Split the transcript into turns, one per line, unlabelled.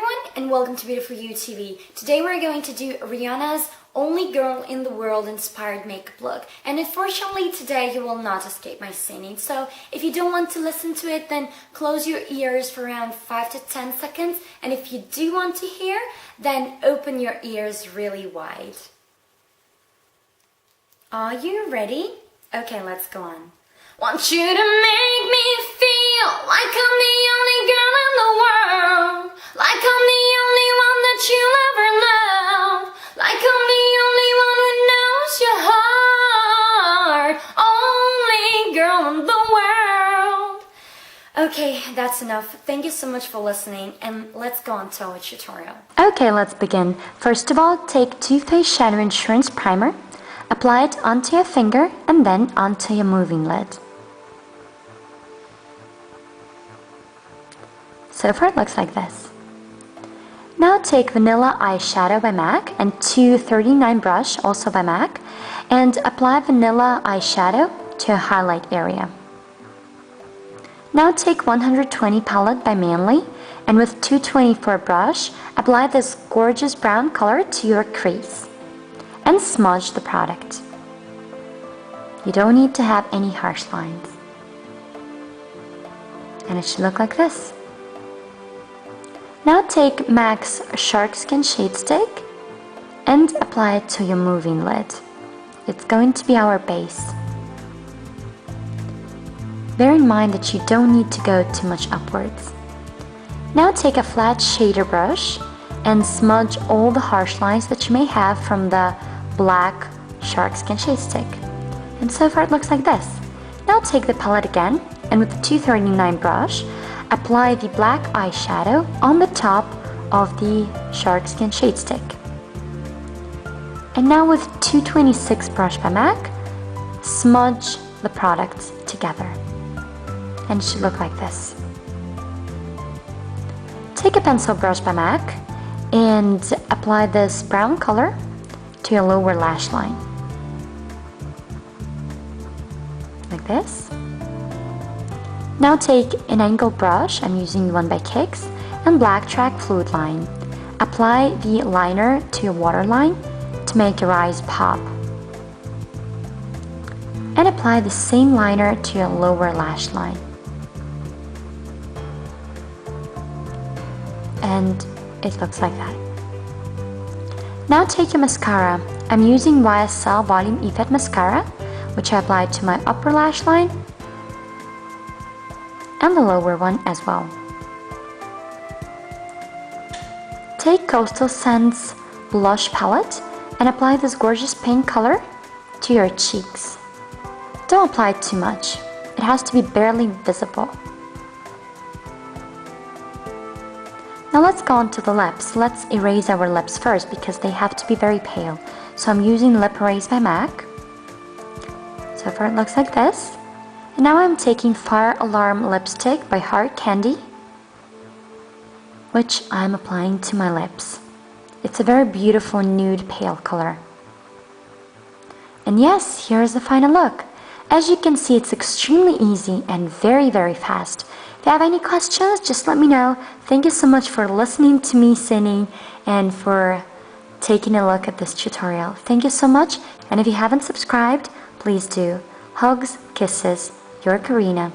everyone, and welcome to Beautiful You TV. Today we're going to do Rihanna's Only Girl in the World inspired makeup look. And unfortunately today you will not escape my singing. So if you don't want to listen to it, then close your ears for around 5 to 10 seconds. And if you do want to hear, then open your ears really wide. Are you ready? Okay, let's go on. Want you to make me feel like I'm the only girl in the world, like I'm the only one that you'll ever love, like I'm the only one who knows your heart, only girl in the world. Okay, that's enough. Thank you so much for listening, and let's go on to our tutorial.
Okay, let's begin. First of all, take Too Faced Shadow Insurance Primer, apply it onto your finger and then onto your moving lid. So far it looks like this. Now take Vanilla Eyeshadow by MAC and 239 brush, also by MAC, and apply Vanilla Eyeshadow to your highlight area. Now take 120 palette by Manly and with 224 brush, apply this gorgeous brown color to your crease and smudge the product. You don't need to have any harsh lines. And it should look like this. Now take MAC's Shark Skin Shade Stick and apply it to your moving lid. It's going to be our base. Bear in mind that you don't need to go too much upwards. Now take a flat shader brush and smudge all the harsh lines that you may have from the black Shark Skin Shade Stick. And so far it looks like this. Now take the palette again and with the 239 brush, apply the black eyeshadow on the top of the Shark Skin Shade Stick. And now with 226 brush by MAC, smudge the products together. And it should look like this. Take a pencil brush by MAC and apply this brown color to your lower lash line. Like this. Now take an angled brush, I'm using one by Kicks, and Black Track Fluid Line. Apply the liner to your waterline to make your eyes pop. And apply the same liner to your lower lash line. And it looks like that. Now take your mascara. I'm using YSL Volume Effect Mascara, which I applied to my upper lash line and the lower one as well. Take Coastal Scents Blush Palette and apply this gorgeous pink color to your cheeks. Don't apply too much. It has to be barely visible. Now let's go on to the lips. Let's erase our lips first because they have to be very pale. So I'm using Lip Erase by MAC. So far it looks like this. And now I'm taking Fire Alarm Lipstick by Hard Candy, which I'm applying to my lips. It's a very beautiful nude pale color. And yes, here's the final look. As you can see, it's extremely easy and very, very fast. If you have any questions, just let me know. Thank you so much for listening to me singing and for taking a look at this tutorial. Thank you so much. And if you haven't subscribed, please do. Hugs, kisses, your Karina.